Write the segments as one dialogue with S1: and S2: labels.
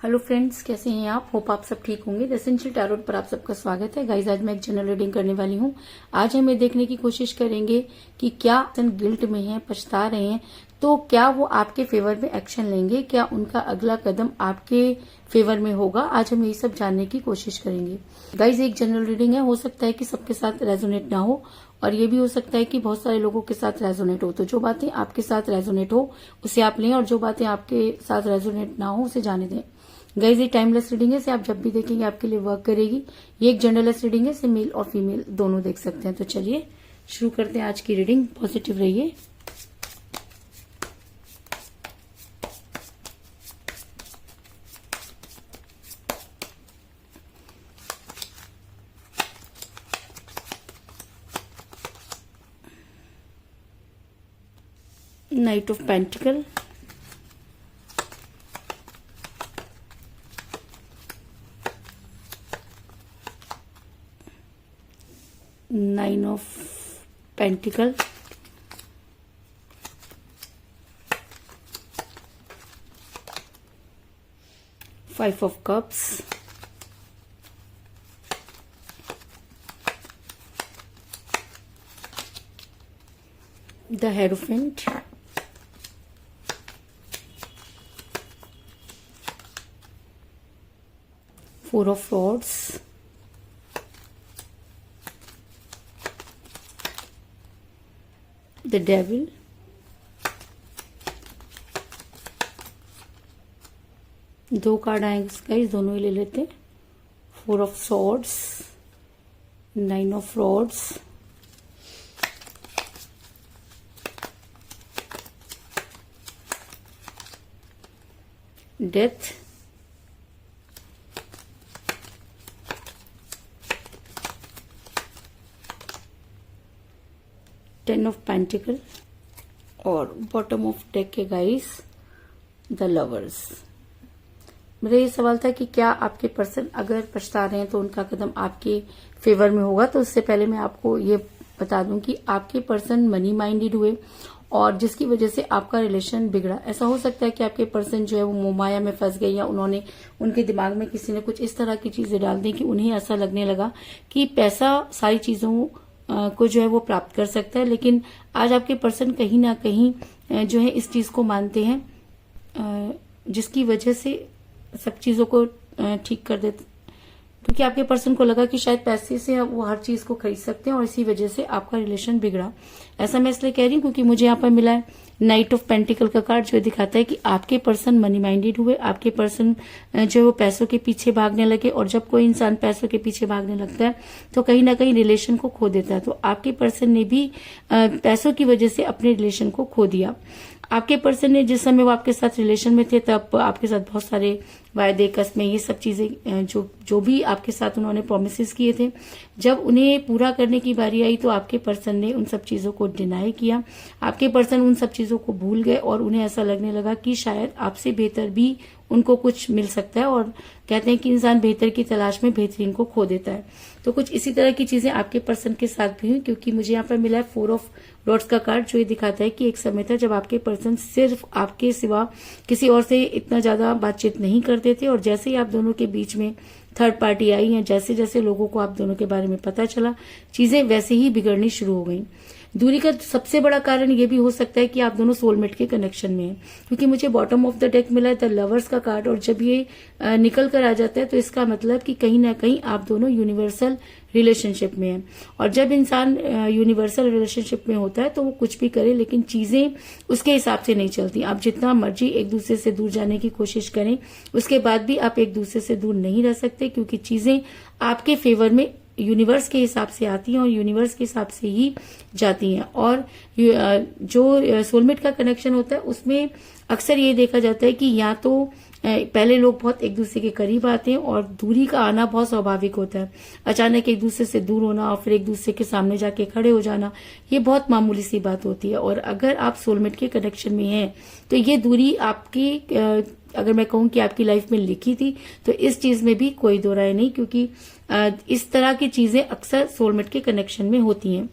S1: Hello friends, कैसे हैं आप? होप आप सब ठीक होंगे। द एसेंशियल टैरोट पर आप सबका स्वागत है। गाइज, आज मैं एक जनरल रीडिंग करने वाली हूँ। आज हम ये देखने की कोशिश करेंगे कि क्या गिल्ट में है, पछता रहे हैं, तो क्या वो आपके फेवर में एक्शन लेंगे, क्या उनका अगला कदम आपके फेवर में होगा। आज हम यही सब जानने की कोशिश करेंगे। गाइज, एक जनरल रीडिंग है, हो सकता है कि सबके साथ रेजोनेट ना हो और ये भी हो सकता है कि बहुत सारे लोगों के साथ रेजोनेट हो। तो जो बातें आपके साथ रेजोनेट हो उसे आप लें और जो बातें आपके साथ रेजोनेट ना हो उसे जाने दें। गाइज, ये टाइमलेस रीडिंग है, इसे आप जब भी देखेंगे आपके लिए वर्क करेगी। ये एक जनरलेस रीडिंग है, इसे मेल और फीमेल दोनों देख सकते हैं। तो चलिए शुरू करते हैं आज की रीडिंग। पॉजिटिव रहिए। Night of pentacle, nine of pentacle, five of cups, the hierophant, four of rods, the devil, दो कार्ड आएंगे गाइस, दोनों ही ले लेते हैं। Four of swords, nine of rods, death, ten of pentacle और बॉटम ऑफ डेक के guys the lovers. मेरा ये सवाल था कि क्या आपके पर्सन अगर पछता रहे हैं तो उनका कदम आपके फेवर में होगा। तो उससे पहले मैं आपको ये बता दूं कि आपके पर्सन मनी माइंडेड हुए और जिसकी वजह से आपका रिलेशन बिगड़ा। ऐसा हो सकता है कि आपके पर्सन जो है वो मोहमाया में फंस गए या उन्होंने उनके दिमाग में किसी ने कुछ इस तरह की चीजें डाल दी कि उन्हें ऐसा लगने लगा कि पैसा सारी चीजों को जो है वो प्राप्त कर सकता है। लेकिन आज आपके पर्सन कहीं ना कहीं जो है इस चीज को मानते हैं, जिसकी वजह से सब चीजों को ठीक कर देते, क्योंकि आपके पर्सन को लगा कि शायद पैसे से वो हर चीज को खरीद सकते हैं और इसी वजह से आपका रिलेशन बिगड़ा। ऐसा मैं इसलिए कह रही हूँ क्योंकि मुझे यहाँ पर मिला है नाइट ऑफ पेंटिकल का कार्ड, जो दिखाता है कि आपके पर्सन मनी माइंडेड हुए, आपके पर्सन जो है वो पैसों के पीछे भागने लगे। और जब कोई इंसान पैसों के पीछे भागने लगता है तो कहीं ना कहीं रिलेशन को खो देता है। तो आपके पर्सन ने भी पैसों की वजह से अपने रिलेशन को खो दिया। आपके पर्सन ने जिस समय वो आपके साथ रिलेशन में थे तब आपके साथ बहुत सारे वायदे, कस्में, ये सब चीजें जो भी आपके साथ उन्होंने प्रोमिसेस किए थे, जब उन्हें पूरा करने की बारी आई तो आपके पर्सन ने उन सब चीजों को डिनाई किया। आपके पर्सन उन सब चीजों को भूल गए और उन्हें ऐसा लगने लगा कि शायद आपसे बेहतर भी उनको कुछ मिल सकता है। और कहते हैं कि इंसान बेहतर की तलाश में बेहतरीन को खो देता है। तो कुछ इसी तरह की चीजें आपके पर्सन के साथ भी हुई, क्योंकि मुझे यहाँ पर मिला है फोर ऑफ रॉड्स का कार्ड, जो ये दिखाता है कि एक समय था जब आपके पर्सन सिर्फ आपके सिवा किसी और से इतना ज्यादा बातचीत नहीं करते थे। और जैसे ही आप दोनों के बीच में थर्ड पार्टी आई है, जैसे जैसे लोगों को आप दोनों के बारे में पता चला, चीजें वैसे ही बिगड़नी शुरू हो गई। दूरी का सबसे बड़ा कारण ये भी हो सकता है कि आप दोनों सोलमेट के कनेक्शन में हैं, क्योंकि मुझे बॉटम ऑफ द डेक मिला है द लवर्स का कार्ड। और जब ये निकल कर आ जाता है तो इसका मतलब कि कहीं ना कहीं आप दोनों यूनिवर्सल रिलेशनशिप में हैं। और जब इंसान यूनिवर्सल रिलेशनशिप में होता है तो वो कुछ भी करे, लेकिन चीजें उसके हिसाब से नहीं चलती। आप जितना मर्जी एक दूसरे से दूर जाने की कोशिश करें, उसके बाद भी आप एक दूसरे से दूर नहीं रह सकते, क्योंकि चीजें आपके फेवर में यूनिवर्स के हिसाब से आती हैं और यूनिवर्स के हिसाब से ही जाती हैं। और जो सोलमेट का कनेक्शन होता है उसमें अक्सर ये देखा जाता है कि या तो पहले लोग बहुत एक दूसरे के करीब आते हैं और दूरी का आना बहुत स्वाभाविक होता है। अचानक एक दूसरे से दूर होना और फिर एक दूसरे के सामने जाके खड़े हो जाना, ये बहुत मामूली सी बात होती है। और अगर आप सोलमेट के कनेक्शन में हैं तो ये दूरी आपकी, अगर मैं कहूं कि आपकी लाइफ में लिखी थी, तो इस चीज में भी कोई दो राय नहीं, क्योंकि इस तरह की चीजें अक्सर सोलमेट के कनेक्शन में होती हैं।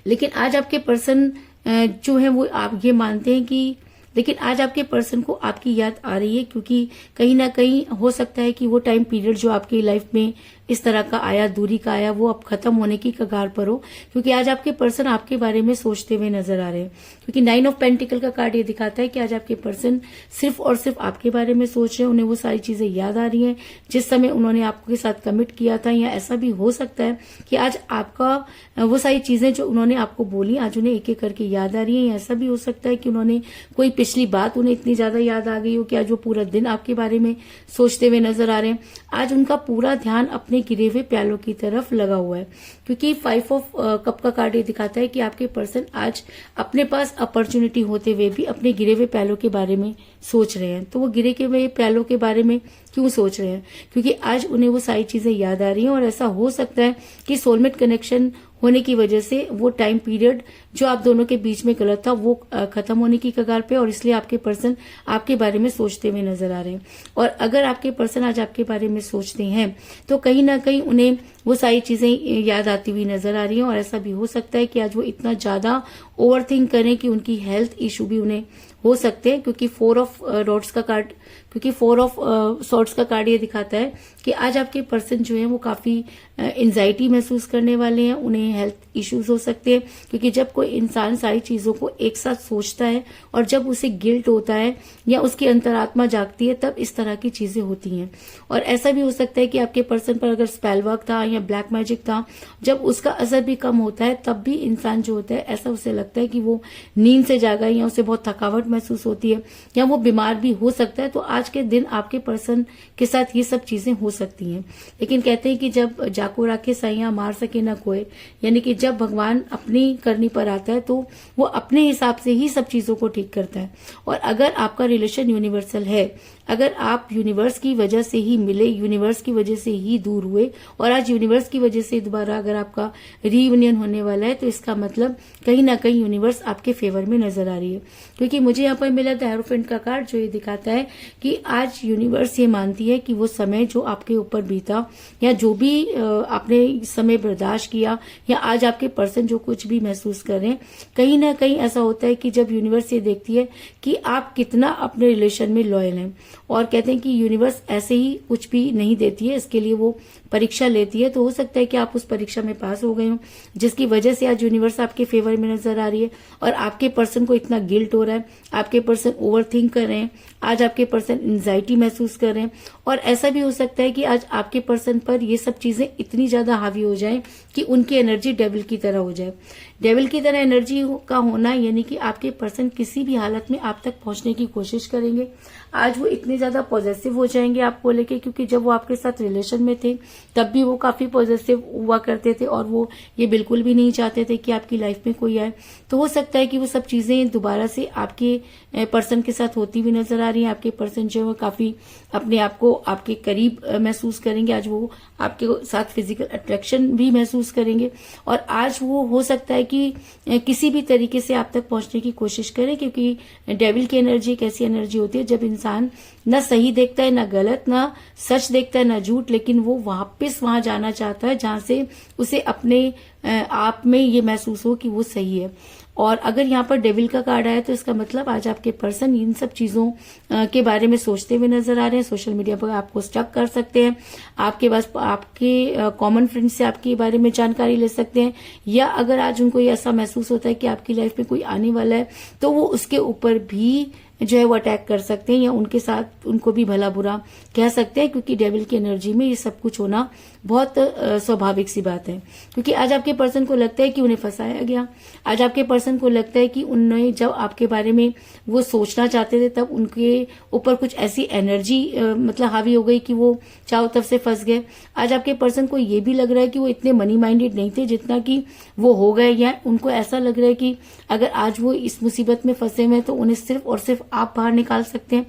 S1: लेकिन आज आपके पर्सन जो है वो आप ये मानते हैं कि लेकिन आज आपके पर्सन को आपकी याद आ रही है, क्योंकि कहीं ना कहीं हो सकता है कि वो टाइम पीरियड जो आपकी लाइफ में इस तरह का आया, दूरी का आया, वो अब खत्म होने की कगार पर हो, क्योंकि आज आपके पर्सन आपके बारे में सोचते हुए नजर आ रहे हैं। क्योंकि 9 ऑफ पेंटिकल का कार्ड ये दिखाता है कि आज आपके पर्सन सिर्फ और सिर्फ आपके बारे में सोच रहे हैं। उन्हें वो सारी चीजें याद आ रही हैं जिस समय उन्होंने आपके साथ कमिट किया था, या ऐसा भी हो सकता है कि आज आपका वो सारी चीजें जो उन्होंने आपको बोली आज उन्हें एक एक करके याद आ रही है। ऐसा भी हो सकता है कि उन्होंने कोई पिछली बात उन्हें इतनी ज्यादा याद आ गई हो कि आज वो पूरा दिन आपके बारे में सोचते हुए नजर आ रहे हैं। आज उनका पूरा ध्यान अपने गिरे हुए प्यालों की तरफ लगा हुआ है, क्योंकि 5 ऑफ कप का कार्ड ये दिखाता है कि आपके पर्सन आज अपने पास अपॉर्चुनिटी होते हुए भी अपने गिरे हुए प्यालों के बारे में सोच रहे हैं। तो वो गिरे हुए प्यालों के बारे में क्यों सोच रहे हैं? क्योंकि आज उन्हें वो सारी चीजें याद आ रही हैं, और ऐसा हो सकता है कि सोलमेट कनेक्शन होने की वजह से वो टाइम पीरियड जो आप दोनों के बीच में गलत था वो खत्म होने की कगार पे, और इसलिए आपके पर्सन आपके बारे में सोचते हुए नजर आ रहे हैं। और अगर आपके पर्सन आज आपके बारे में सोचते हैं तो कहीं ना कहीं उन्हें वो सारी चीजें याद आती हुई नजर आ रही हैं। और ऐसा भी हो सकता है कि आज वो इतना ज्यादा ओवरथिंक करें कि उनकी हेल्थ इशू भी उन्हें हो सकते हैं, क्योंकि 4 ऑफ रॉड्स का कार्ड, क्योंकि 4 ऑफ सॉर्ड्स का कार्ड ये दिखाता है कि आज आपके पर्सन जो है वो काफी एंजाइटी महसूस करने वाले हैं। उन्हें हेल्थ इश्यूज हो सकते हैं, क्योंकि जब कोई इंसान सारी चीजों को एक साथ सोचता है और जब उसे गिल्ट होता है या उसकी अंतरात्मा जागती है, तब इस तरह की चीजें होती हैं। और ऐसा भी हो सकता है कि आपके पर्सन पर अगर स्पेल वर्क था या ब्लैक मैजिक था, जब उसका असर भी कम होता है तब भी इंसान जो होता है ऐसा उसे लगता है कि वो नींद से जागा है, या उसे बहुत थकावट महसूस होती है, या वो बीमार भी हो सकता है। तो आज के दिन आपके पर्सन के साथ ये सब चीजें हो सकती हैं। लेकिन कहते हैं कि जब जाको राखे साइया मार सके ना कोई, यानी कि जब भगवान अपनी करनी पर आता है तो वो अपने हिसाब से ही सब चीजों को ठीक करता है। और अगर आपका रिलेशन यूनिवर्सल है, अगर आप यूनिवर्स की वजह से ही मिले, यूनिवर्स की वजह से ही दूर हुए, और आज यूनिवर्स की वजह से दोबारा अगर आपका रीयूनियन होने वाला है, तो इसका मतलब कहीं ना कहीं यूनिवर्स आपके फेवर में नजर आ रही है। क्योंकि मुझे यहाँ पर मिला द हेरोफेंट का कार्ड, जो ये दिखाता है कि आज यूनिवर्स ये मानती है कि वो समय जो आपके ऊपर बीता, या जो भी आपने समय बर्दाश्त किया, या आज आपके पर्सन जो कुछ भी महसूस कर रहे हैं, कहीं ना कहीं ऐसा होता है कि जब यूनिवर्स ये देखती है कि आप कितना अपने रिलेशन में लॉयल हैं, और कहते हैं कि यूनिवर्स ऐसे ही कुछ भी नहीं देती है, इसके लिए वो परीक्षा लेती है। तो हो सकता है कि आप उस परीक्षा में पास हो गए हो, जिसकी वजह से आज यूनिवर्स आपके फेवर में नजर आ रही है, और आपके पर्सन को इतना गिल्ट हो रहा है, आपके पर्सन ओवरथिंक कर रहे हैं, आज आपके पर्सन एंजाइटी महसूस कर रहे हैं। और ऐसा भी हो सकता है कि आज आपके पर्सन पर ये सब चीजें इतनी ज्यादा हावी हो जाए कि उनकी एनर्जी डेविल की तरह हो जाए। डेविल की तरह एनर्जी का होना यानी कि आपके पर्सन किसी भी हालत में आप तक पहुंचने की कोशिश करेंगे। आज वो इतने ज्यादा पॉजिटिव हो जाएंगे आपको लेके, क्योंकि जब वो आपके साथ रिलेशन में थे तब भी वो काफी पॉजिटिव हुआ करते थे, और वो ये बिल्कुल भी नहीं चाहते थे कि आपकी लाइफ में कोई आए। तो हो सकता है कि वो सब चीजें दोबारा से आपके पर्सन के साथ होती हुई नजर आ रही है। आपके पर्सन जो है काफी अपने आप को आपके करीब महसूस करेंगे। आज वो आपके साथ फिजिकल अट्रैक्शन भी महसूस करेंगे, और आज वो हो सकता है कि किसी भी तरीके से आप तक पहुंचने की कोशिश करें, क्योंकि डेविल की एनर्जी एक ऐसी एनर्जी होती है जब इंसान न सही देखता है, न गलत, न सच देखता है, न झूठ, लेकिन वो वापस वहां जाना चाहता है जहां से उसे अपने आप में ये महसूस हो कि वो सही है। और अगर यहाँ पर डेविल का कार्ड आया तो इसका मतलब आज आपके पर्सन इन सब चीजों के बारे में सोचते हुए नजर आ रहे हैं। सोशल मीडिया पर आपको स्टक कर सकते हैं, आपके पास आपके कॉमन फ्रेंड से आपके बारे में जानकारी ले सकते हैं, या अगर आज उनको ये ऐसा महसूस होता है कि आपकी लाइफ में कोई आने वाला है तो वो उसके ऊपर भी जो है वो अटैक कर सकते हैं, या उनके साथ उनको भी भला बुरा कह सकते हैं, क्योंकि डेविल की एनर्जी में ये सब कुछ होना बहुत स्वाभाविक सी बात है। क्योंकि आज आपके पर्सन को लगता है कि उन्हें फंसाया गया। आज आपके पर्सन को लगता है कि उन्होंने जब आपके बारे में वो सोचना चाहते थे तब उनके ऊपर कुछ ऐसी एनर्जी मतलब हावी हो गई कि वो चारों तरफ से फंस गए। आज आपके पर्सन को ये भी लग रहा है कि वो इतने मनी माइंडेड नहीं थे जितना कि वो हो गए, या उनको ऐसा लग रहा है कि अगर आज वो इस मुसीबत में फंसे हुए हैं तो उन्हें सिर्फ और सिर्फ आप बाहर निकाल सकते हैं।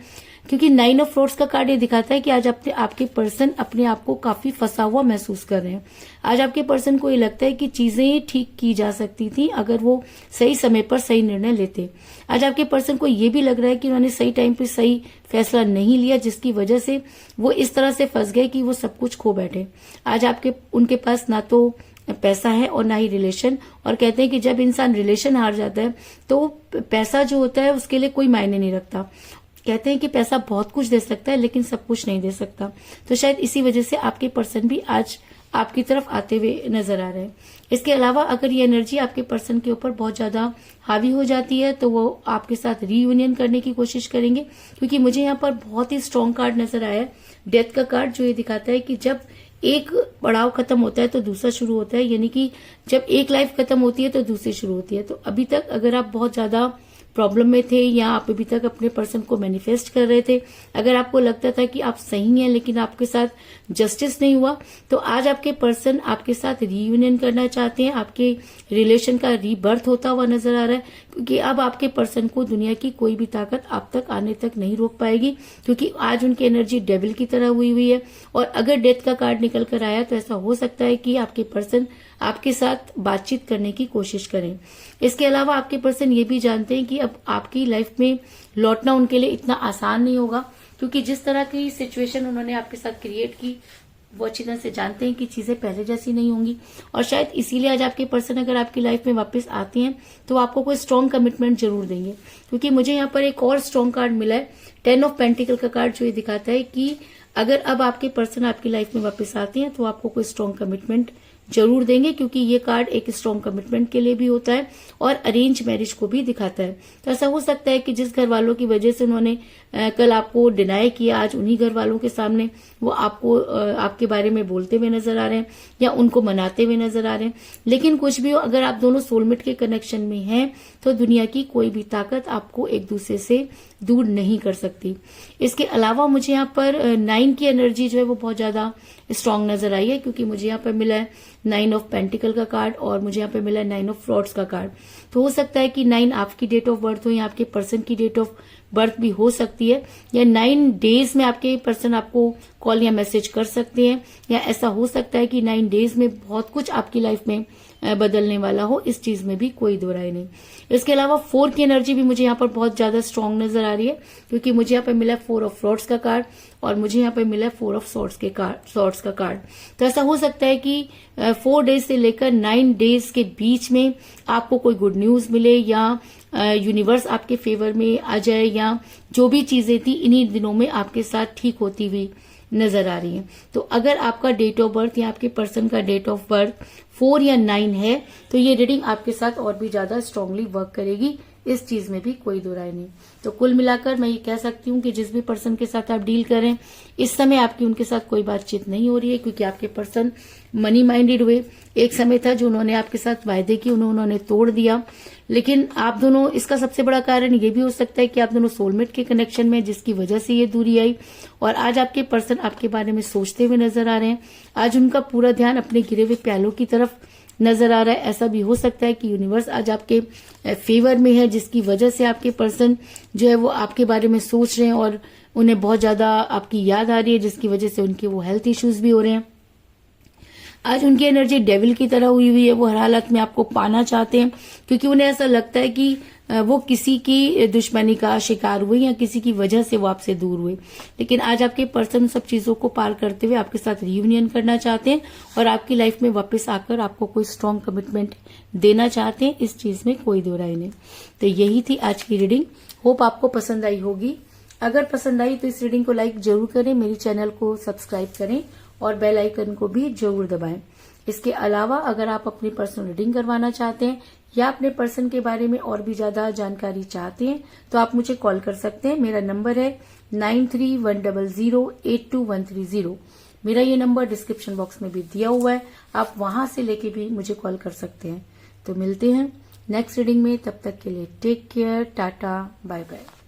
S1: क्योंकि 9 ऑफ फ्लोट्स का कार्ड ये दिखाता है कि आज आपके पर्सन अपने आप को काफी फंसा हुआ महसूस कर रहे हैं। आज आपके पर्सन को ये लगता है कि चीजें ठीक की जा सकती थी अगर वो सही समय पर सही निर्णय लेते। आज आपके पर्सन को ये भी लग रहा है कि उन्होंने सही टाइम पे सही फैसला नहीं लिया, जिसकी वजह से वो इस तरह से फंस गए कि वो सब कुछ खो बैठे। आज उनके पास ना तो पैसा है और ना ही रिलेशन। और कहते हैं कि जब इंसान रिलेशन हार जाता है तो पैसा जो होता है उसके लिए कोई मायने नहीं रखता। कहते हैं कि पैसा बहुत कुछ दे सकता है लेकिन सब कुछ नहीं दे सकता। तो शायद इसी वजह से आपके पर्सन भी आज आपकी तरफ आते हुए नजर आ रहे हैं। इसके अलावा अगर ये एनर्जी आपके पर्सन के ऊपर बहुत ज्यादा हावी हो जाती है तो वो आपके साथ रीयूनियन करने की कोशिश करेंगे, क्योंकि मुझे यहाँ पर बहुत ही स्ट्रॉन्ग कार्ड नजर आया है, डेथ का कार्ड, जो ये दिखाता है कि जब एक पड़ाव खत्म होता है तो दूसरा शुरू होता है। यानी कि जब एक लाइफ खत्म होती है तो दूसरी शुरू होती है। तो अभी तक अगर आप बहुत ज्यादा प्रॉब्लम में थे या आप अभी तक अपने पर्सन को मैनिफेस्ट कर रहे थे, अगर आपको लगता था कि आप सही हैं लेकिन आपके साथ जस्टिस नहीं हुआ, तो आज आपके पर्सन आपके साथ रीयूनियन करना चाहते हैं। आपके रिलेशन का रीबर्थ होता हुआ नजर आ रहा है, क्योंकि अब आपके पर्सन को दुनिया की कोई भी ताकत आप तक आने तक नहीं रोक पाएगी, क्योंकि आज उनकी एनर्जी डेविल की तरह हुई है। और अगर डेथ का कार्ड निकल कर आया तो ऐसा हो सकता है कि आपके पर्सन आपके साथ बातचीत करने की कोशिश करें। इसके अलावा आपके पर्सन ये भी जानते हैं कि अब आपकी लाइफ में लौटना उनके लिए इतना आसान नहीं होगा, क्योंकि जिस तरह की सिचुएशन उन्होंने आपके साथ क्रिएट की वो अच्छी तरह से जानते हैं कि चीजें पहले जैसी नहीं होंगी। और शायद इसीलिए आज आपके पर्सन अगर आपकी लाइफ में वापस आते हैं तो आपको कोई स्ट्रॉन्ग कमिटमेंट जरूर देंगे, क्योंकि मुझे यहाँ पर एक और स्ट्रॉन्ग कार्ड मिला है, 10 ऑफ पेंटिकल का कार्ड, जो ये दिखाता है कि अगर अब आपके पर्सन आपकी लाइफ में वापस आते हैं तो आपको कोई स्ट्रॉन्ग कमिटमेंट जरूर देंगे, क्योंकि ये कार्ड एक स्ट्रॉन्ग कमिटमेंट के लिए भी होता है और अरेंज मैरिज को भी दिखाता है। तो ऐसा हो सकता है कि जिस घर वालों की वजह से उन्होंने कल आपको डिनाई किया, आज उन्हीं घर वालों के सामने वो आपको आपके बारे में बोलते हुए नजर आ रहे हैं या उनको मनाते हुए नजर आ रहे हैं। लेकिन कुछ भी हो, अगर आप दोनों सोलमेट के कनेक्शन में हैं तो दुनिया की कोई भी ताकत आपको एक दूसरे से दूर नहीं कर सकती। इसके अलावा मुझे यहाँ पर 9 की एनर्जी जो है वो बहुत ज्यादा स्ट्रांग नजर आई है, क्योंकि मुझे यहाँ पर मिला है 9 ऑफ पेंटिकल का कार्ड और मुझे यहाँ पे मिला है 9 ऑफ फ्रॉड्स का कार्ड। तो हो सकता है कि 9 आपकी डेट ऑफ बर्थ हो या आपके पर्सन की डेट ऑफ बर्थ भी हो सकती है, या 9 डेज में आपके पर्सन आपको कॉल या मैसेज कर सकते हैं, या ऐसा हो सकता है कि 9 डेज में बहुत कुछ आपकी लाइफ में बदलने वाला हो। इस चीज में भी कोई दो राय नहीं। इसके अलावा 4 की एनर्जी भी मुझे यहाँ पर बहुत ज्यादा स्ट्रांग नजर आ रही है, क्योंकि मुझे यहाँ पर मिला 4 ऑफ फ्रॉड्स का कार्ड और मुझे यहाँ पर मिला 4 ऑफ सॉर्ड्स का कार्ड। तो ऐसा हो सकता है कि 4 डेज से लेकर 9 डेज के बीच में आपको कोई गुड न्यूज मिले, या यूनिवर्स आपके फेवर में आ जाए, या जो भी चीजें थी इन्हीं दिनों में आपके साथ ठीक होती हुई नजर आ रही है। तो अगर आपका डेट ऑफ बर्थ या आपके पर्सन का डेट ऑफ बर्थ 4 या 9 है तो ये रीडिंग आपके साथ और भी ज्यादा स्ट्रांगली वर्क करेगी। इस चीज में भी कोई दो राय नहीं। तो कुल मिलाकर मैं ये कह सकती हूँ कि जिस भी पर्सन के साथ आप डील करें, इस समय आपकी उनके साथ कोई बातचीत नहीं हो रही है, क्योंकि आपके पर्सन मनी माइंडेड हुए। एक समय था जो उन्होंने आपके साथ वायदे किए उन्होंने तोड़ दिया। लेकिन आप दोनों, इसका सबसे बड़ा कारण ये भी हो सकता है कि आप दोनों सोलमेट के कनेक्शन में, जिसकी वजह से ये दूरी आई। और आज आपके पर्सन आपके बारे में सोचते हुए नजर आ रहे हैं। आज उनका पूरा ध्यान अपने गिरे हुए प्यालों की तरफ नजर आ रहा है। ऐसा भी हो सकता है कि यूनिवर्स आज आपके फेवर में है, जिसकी वजह से आपके पर्सन जो है वो आपके बारे में सोच रहे हैं और उन्हें बहुत ज्यादा आपकी याद आ रही है, जिसकी वजह से उनके वो हेल्थ इश्यूज भी हो रहे हैं। आज उनकी एनर्जी डेविल की तरह हुई है। वो हर हालत में आपको पाना चाहते हैं, क्योंकि उन्हें ऐसा लगता है कि वो किसी की दुश्मनी का शिकार हुए या किसी की वजह से वो आपसे दूर हुए। लेकिन आज आपके पर्सन सब चीजों को पार करते हुए आपके साथ रियूनियन करना चाहते हैं और आपकी लाइफ में वापस आकर आपको कोई स्ट्रांग कमिटमेंट देना चाहते हैं। इस चीज में कोई दो राय नहीं। तो यही थी आज की रीडिंग। होप आपको पसंद आई होगी। अगर पसंद आई तो इस रीडिंग को लाइक जरूर करें, मेरी चैनल को सब्सक्राइब करें और बेल आइकन को भी जरूर दबाएं। इसके अलावा अगर आप अपनी पर्सनल रीडिंग करवाना चाहते हैं या अपने पर्सन के बारे में और भी ज्यादा जानकारी चाहते हैं तो आप मुझे कॉल कर सकते हैं। मेरा नंबर है 9310082130। मेरा ये नंबर डिस्क्रिप्शन बॉक्स में भी दिया हुआ है, आप वहां से लेके भी मुझे कॉल कर सकते हैं। तो मिलते हैं नेक्स्ट रीडिंग में, तब तक के लिए take care, tata, bye bye.